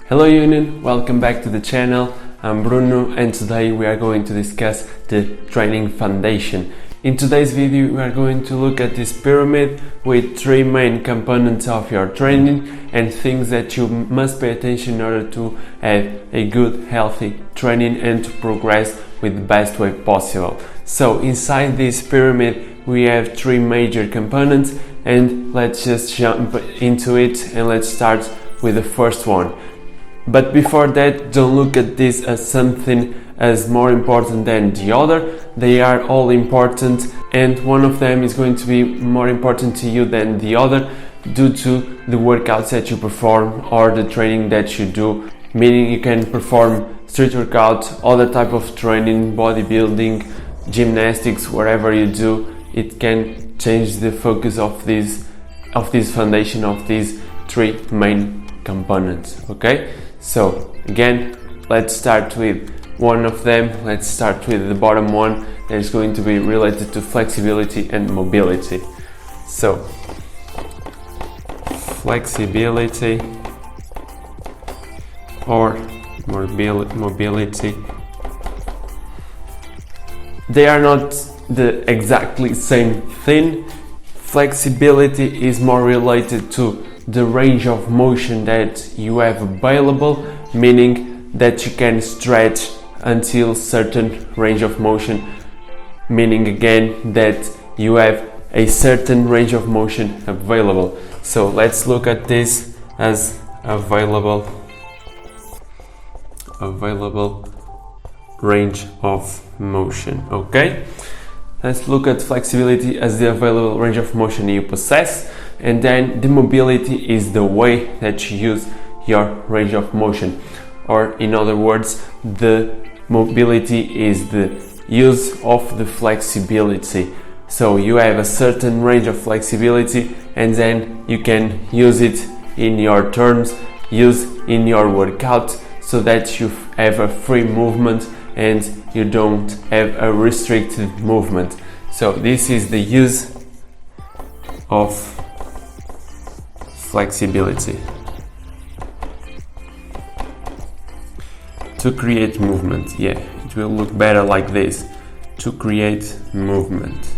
Hello Union, welcome back to the channel. I'm Bruno and today we are going to discuss the training foundation. In today's video we are going to look at this pyramid with three main components of your training and things that you must pay attention in order to have a good, healthy training and to progress with the best way possible. So inside this pyramid we have three major components and let's just jump into it and let's start with the first one. But before that, don't look at this as something as more important than the other. They are all important and one of them is going to be more important to you than the other due to the workouts that you perform or the training that you do. Meaning you can perform street workout, other type of training, bodybuilding, gymnastics, whatever you do, it can change the focus of this foundation of these three main components. Okay? So again, let's start with one of them. Let's start with the bottom one that is going to be related to flexibility and mobility. So flexibility or mobility, they are not the exactly same thing. Flexibility is more related to the range of motion that you have available, meaning that you can stretch until certain range of motion, meaning again that you have a certain range of motion available. So let's look at this as available range of motion. Okay, let's look at flexibility as the available range of motion you possess. And then the mobility is the way that you use your range of motion, or in other words, the mobility is the use of the flexibility. So you have a certain range of flexibility and then you can use it in your terms, use in your workout so that you have a free movement and you don't have a restricted movement. So this is the use of flexibility to create movement. Yeah, it will look better like this, to create movement.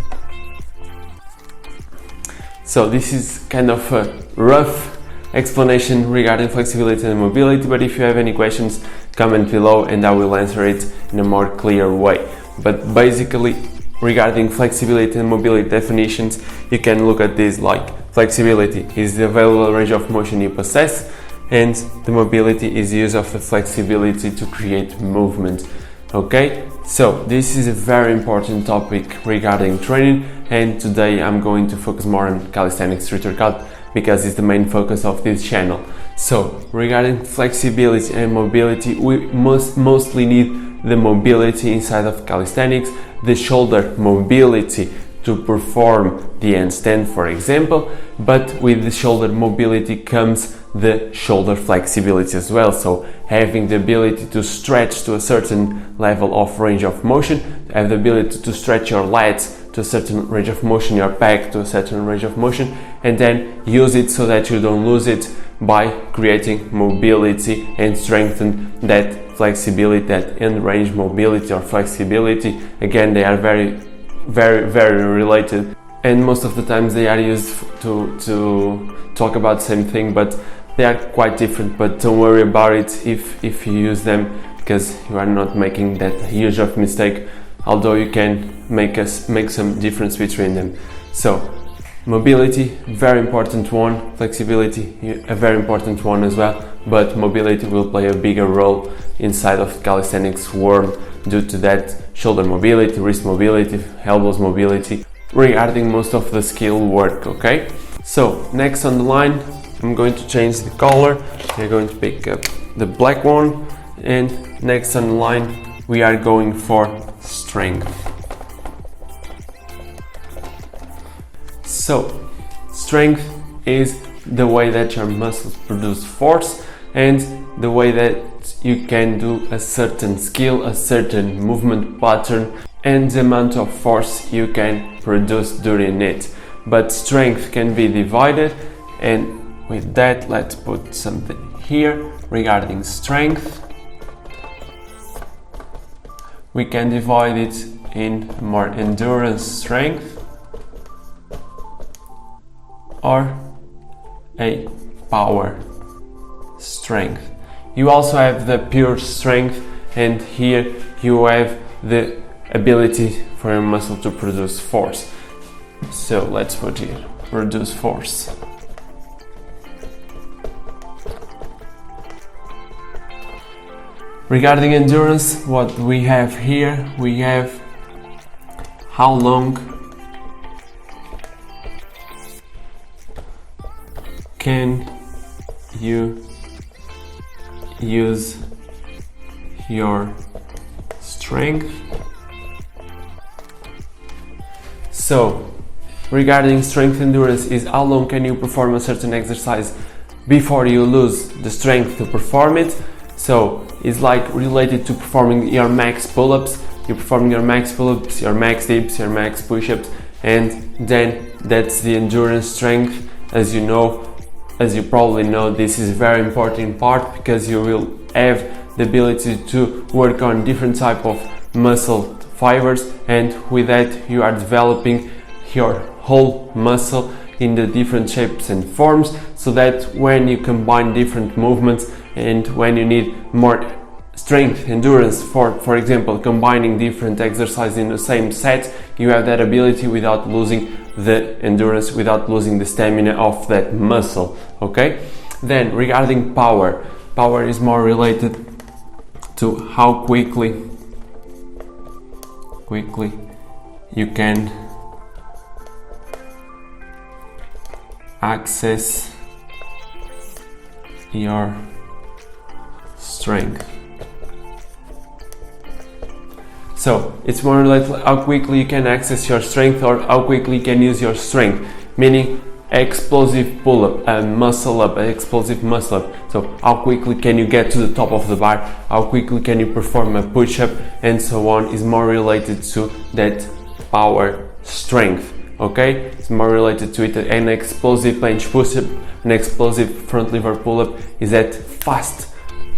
So this is kind of a rough explanation regarding flexibility and mobility, but if you have any questions, comment below and I will answer it in a more clear way. But basically, regarding flexibility and mobility definitions, you can look at this like flexibility is the available range of motion you possess, and the mobility is the use of the flexibility to create movement. Okay, so this is a very important topic regarding training, and today I'm going to focus more on calisthenics street workout because it's the main focus of this channel. So regarding flexibility and mobility, we mostly need the mobility inside of calisthenics, the shoulder mobility to perform the handstand, for example, but with the shoulder mobility comes the shoulder flexibility as well. So having the ability to stretch to a certain level of range of motion, have the ability to stretch your lats to a certain range of motion, your back to a certain range of motion, and then use it so that you don't lose it by creating mobility and strengthen that flexibility, that end range mobility or flexibility. Again, they are very related, and most of the times they are used to talk about the same thing, but they are quite different. But don't worry about it if you use them, because you are not making that huge of mistake, although you can make some difference between them. So mobility, very important one, flexibility, a very important one as well, but mobility will play a bigger role inside of calisthenics world due to that shoulder mobility, wrist mobility, elbows mobility, regarding most of the skill work. Okay, so next on the line, I'm going to change the color. We're going to pick up the black one, and next on the line we are going for strength. So strength is the way that your muscles produce force and the way that you can do a certain skill, a certain movement pattern, and the amount of force you can produce during it. But strength can be divided, and with that, let's put something here. regarding strength, we can divide it in more endurance strength or a power strength. You also have the pure strength, and here you have the ability for your muscle to produce force. So let's put here, produce force. Regarding endurance, what we have here, we have how long can you use your strength. So regarding strength endurance is how long can you perform a certain exercise before you lose the strength to perform it. So it's like related to performing your max pull-ups. You're performing your max pull-ups, your max dips, your max push-ups, and then that's the endurance strength. As you know, as you probably know, this is a very important part because you will have the ability to work on different type of muscle fibers, and with that you are developing your whole muscle in the different shapes and forms, so that when you combine different movements and when you need more strength, endurance, for example, combining different exercises in the same set, you have that ability without losing the endurance, without losing the stamina of that muscle. Okay? Then regarding power, power is more related to how quickly you can access your strength. So it's more like how quickly you can access your strength or how quickly you can use your strength, meaning explosive pull-up, a muscle up, an explosive muscle up. So how quickly can you get to the top of the bar, how quickly can you perform a push-up, and so on, is more related to that power strength. Okay, it's more related to it. An explosive bench push-up, an explosive front lever pull-up is that fast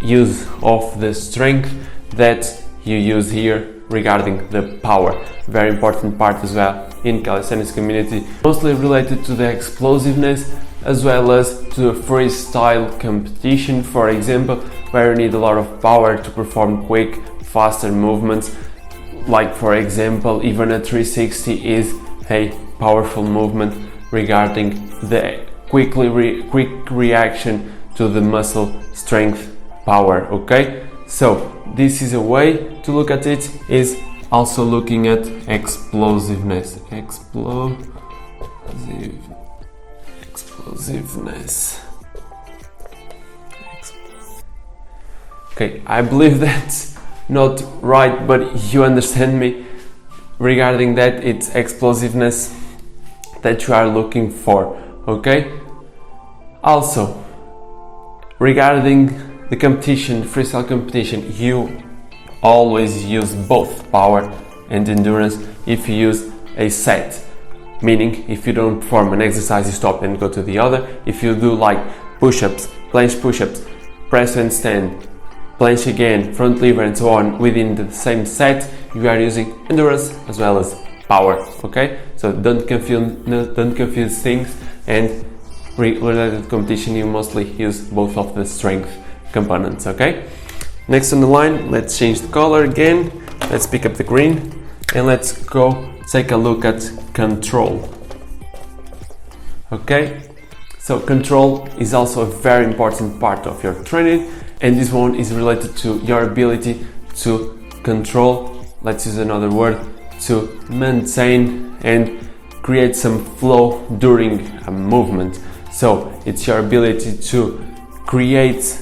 use of the strength that you use here regarding the power. Very important part as well in calisthenics community, mostly related to the explosiveness as well as to a freestyle competition, for example, where you need a lot of power to perform quick, faster movements. Like for example, even a 360 is a powerful movement regarding the quick reaction to the muscle strength power. Okay, so this is a way to look at it, is also looking at explosiveness. Explosiveness. Okay, I believe that's not right, but you understand me. Regarding that, it's explosiveness that you are looking for. Okay, also regarding the competition, freestyle competition, you always use both power and endurance if you use a set, meaning if you don't perform an exercise, you stop and go to the other. If you do like push-ups, planche push-ups, press and stand, planche again, front lever, and so on within the same set, you are using endurance as well as power. Okay, so don't confuse things, and related to competition you mostly use both of the strength components. Okay, next on the line, let's change the color again. Let's pick up the green and let's go take a look at control. Okay, so control is also a very important part of your training, and this one is related to your ability to control, let's use another word, to maintain and create some flow during a movement. So it's your ability to create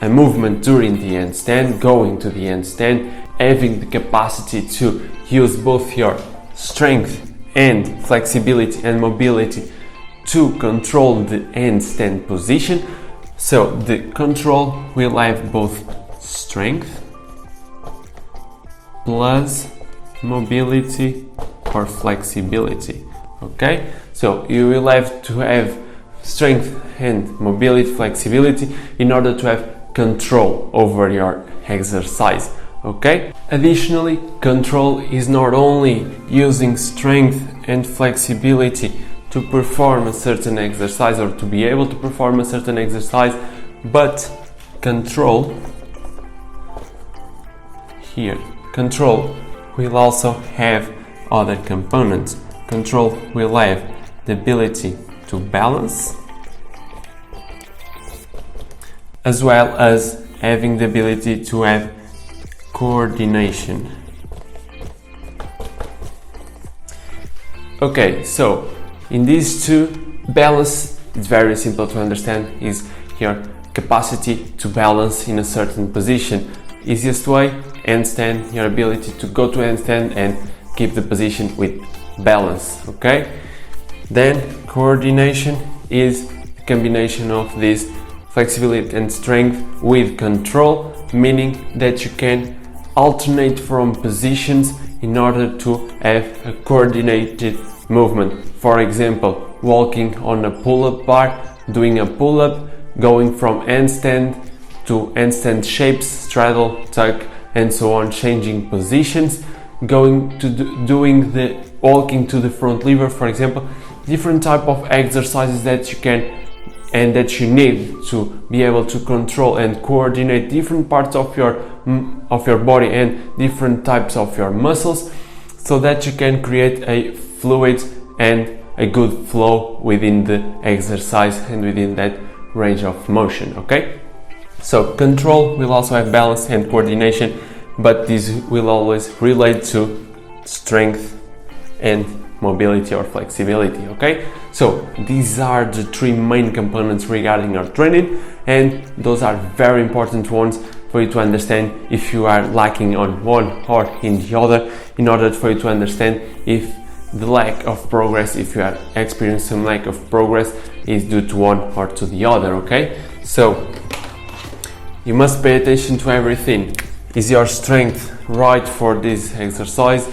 a movement during the handstand, going to the handstand, having the capacity to use both your strength and flexibility and mobility to control the handstand position. So the control will have both strength plus mobility or flexibility. Okay, so you will have to have strength and mobility, flexibility in order to have control over your exercise. Okay? Additionally, control is not only using strength and flexibility to perform a certain exercise or to be able to perform a certain exercise, but control will also have other components. Control will have the ability to balance, as well as having the ability to have coordination. Okay, so in these two, balance, it's very simple to understand, is your capacity to balance in a certain position. Easiest way, handstand, your ability to go to handstand and keep the position with balance. Okay, then coordination is a combination of this flexibility and strength with control, meaning that you can alternate from positions in order to have a coordinated movement. For example, walking on a pull-up bar, doing a pull-up, going from handstand to handstand shapes, straddle, tuck, and so on, changing positions, going to doing the walking to the front lever, for example. Different type of exercises that you can and that you need to be able to control and coordinate different parts of your body and different types of your muscles, so that you can create a fluid and a good flow within the exercise and within that range of motion. Okay, so control will also have balance and coordination, but these will always relate to strength and mobility or flexibility. Okay, so these are the three main components regarding our training, and those are very important ones for you to understand if you are lacking on one or in the other, in order for you to understand if the lack of progress, if you are experiencing some lack of progress, is due to one or to the other. Okay, so you must pay attention to everything. Is your strength right for this exercise?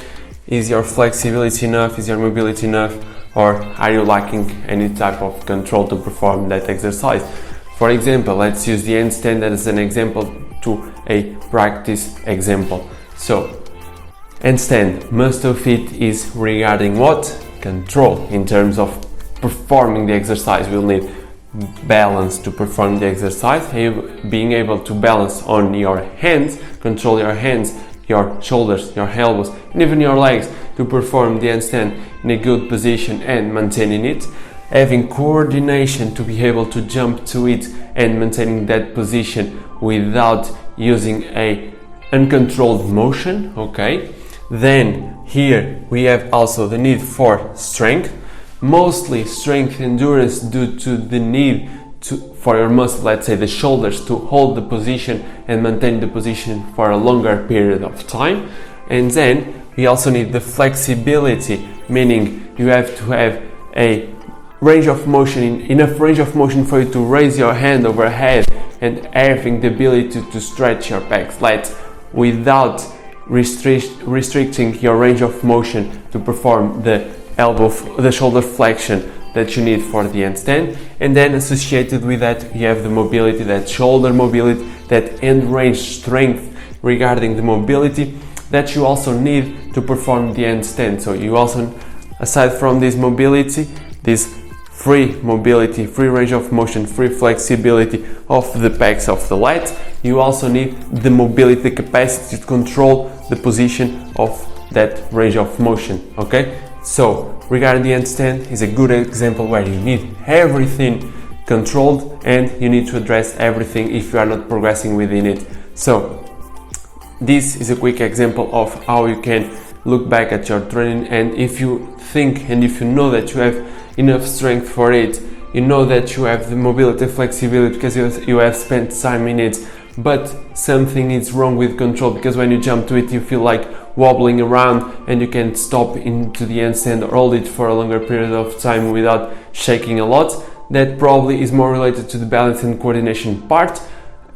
Is your flexibility enough? Is your mobility enough? Or are you lacking any type of control to perform that exercise? For example, let's use the handstand as an example to a practice example. So, handstand, most of it is regarding what? Control. In terms of performing the exercise, we'll need balance to perform the exercise, being able to balance on your hands, control your hands, your shoulders, your elbows, and even your legs to perform the handstand in a good position and maintaining it, having coordination to be able to jump to it and maintaining that position without using a uncontrolled motion. Okay, then here we have also the need for strength, mostly strength endurance due to the need for your muscle, let's say the shoulders, to hold the position and maintain the position for a longer period of time. And then we also need the flexibility, meaning you have to have a range of motion, enough range of motion for you to raise your hand overhead and having the ability to stretch your back lats without restricting your range of motion to perform the shoulder flexion that you need for the handstand. And then associated with that, you have the mobility, that shoulder mobility, that end range strength regarding the mobility that you also need to perform the handstand. So you also, aside from this mobility, this free mobility, free range of motion, free flexibility of the pecs of the lats, you also need the mobility, the capacity to control the position of that range of motion. Okay, so regarding the handstand is a good example where you need everything controlled and you need to address everything if you are not progressing within it. So this is a quick example of how you can look back at your training, and if you think and if you know that you have enough strength for it, you know that you have the mobility, flexibility because you have spent time in it, but something is wrong with control, because when you jump to it you feel like wobbling around and you can stop into the handstand or hold it for a longer period of time without shaking a lot. That probably is more related to the balance and coordination part,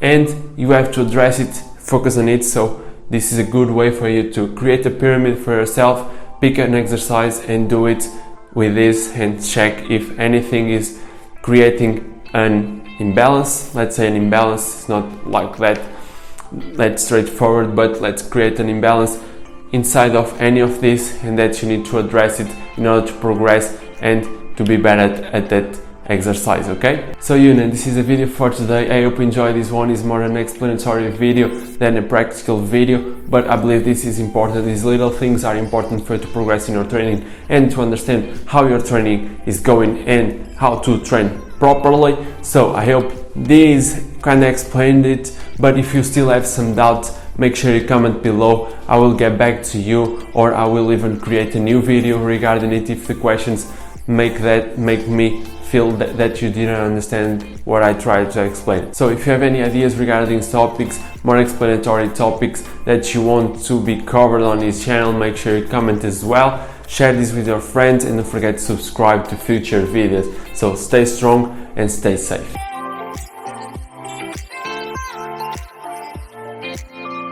and you have to address it, focus on it. So this is a good way for you to create a pyramid for yourself, pick an exercise and do it with this and check if anything is creating an imbalance. Let's say an imbalance is not like that straightforward, but let's create an imbalance inside of any of this, and that you need to address it in order to progress and to be better at that exercise. Okay, so unit, this is the video for today. I hope you enjoyed. This one is more an explanatory video than a practical video, but I believe this is important. These little things are important for you to progress in your training and to understand how your training is going and how to train properly. So I hope this kind of explained it, but if you still have some doubts, make sure you comment below. I will get back to you, or I will even create a new video regarding it if the questions make me feel that you didn't understand what I tried to explain. So if you have any ideas regarding topics, more explanatory topics that you want to be covered on this channel, make sure you comment as well. Share this with your friends and don't forget to subscribe to future videos. So stay strong and stay safe.